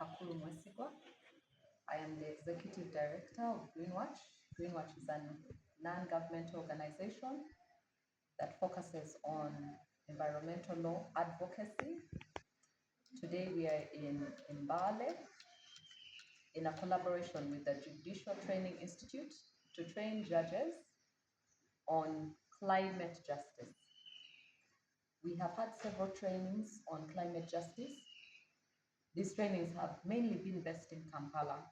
Kagule Mwesigwa. I am the Executive Director of Greenwatch. Greenwatch is a non-governmental organization that focuses on environmental law advocacy. Today we are in Mbale in a collaboration with the Judicial Training Institute to train judges on climate justice. We have had several trainings on climate justice. These trainings have mainly been based in Kampala.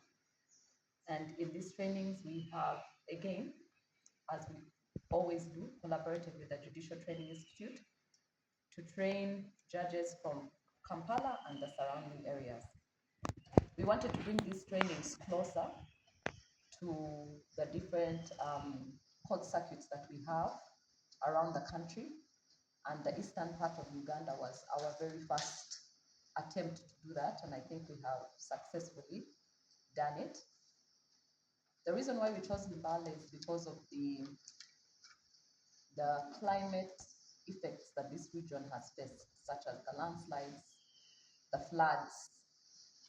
And in these trainings, we have, again, as we always do, collaborated with the Judicial Training Institute to train judges from Kampala and the surrounding areas. We wanted to bring these trainings closer to the different court circuits that we have around the country. And the eastern part of Uganda was our very first attempt to do that, and I think we have successfully done it. The reason why we chose Mbale is because of the climate effects that this region has faced, such as the landslides, the floods,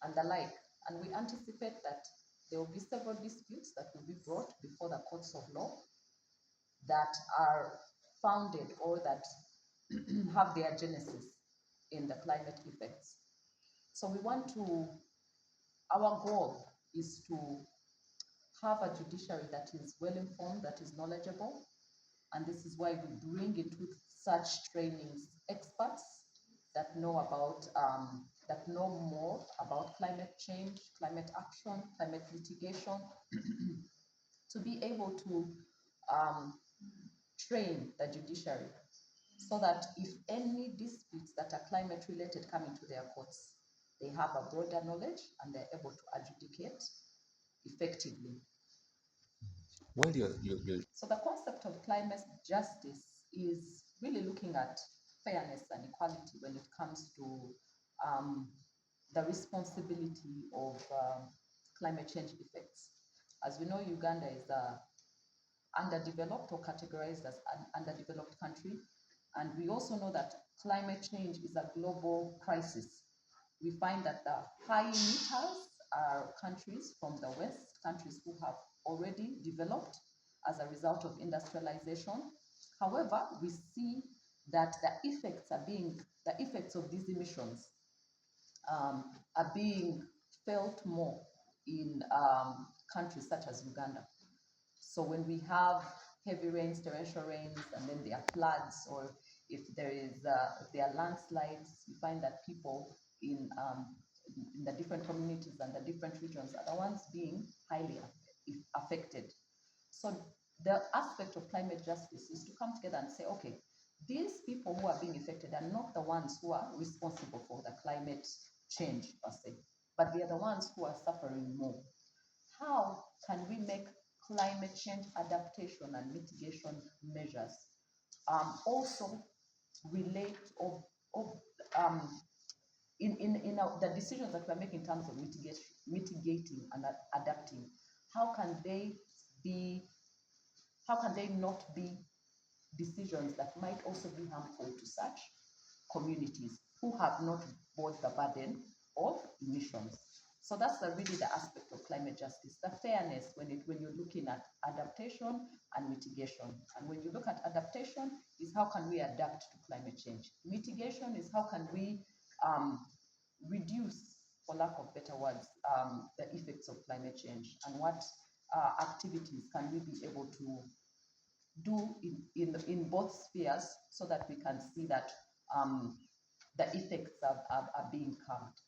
and the like. And we anticipate that there will be several disputes that will be brought before the courts of law that are founded or that have their genesis in the climate effects. So our goal is to have a judiciary that is well informed, that is knowledgeable, and this is why we bring into such trainings experts that know more about climate change, climate action, climate litigation, to be able to train the judiciary so that if any disputes that are climate related come into their courts, they have a broader knowledge and they're able to adjudicate effectively. Well, So the concept of climate justice is really looking at fairness and equality when it comes to the responsibility of climate change effects. As we know, Uganda is underdeveloped or categorized as an underdeveloped country. And we also know that climate change is a global crisis. We find that the high emitters are countries from the West, countries who have already developed as a result of industrialization. However, we see that the effects of these emissions are being felt more in countries such as Uganda. So when we have heavy rains, torrential rains, and then there are floods, or if there are landslides, you find that people in the different communities and the different regions are the ones being highly affected. So the aspect of climate justice is to come together and say, okay, these people who are being affected are not the ones who are responsible for the climate change per se, but they are the ones who are suffering more. How can we make climate change adaptation and mitigation measures also relate the decisions that we're making in terms of mitigating and adapting? How can they not be decisions that might also be harmful to such communities who have not borne the burden of emissions? So that's really the aspect of climate justice, the fairness when you're looking at adaptation and mitigation. And when you look at adaptation, is how can we adapt to climate change? Mitigation is how can we reduce, for lack of better words, the effects of climate change, and what activities can we be able to do in both spheres so that we can see that the effects are being curbed.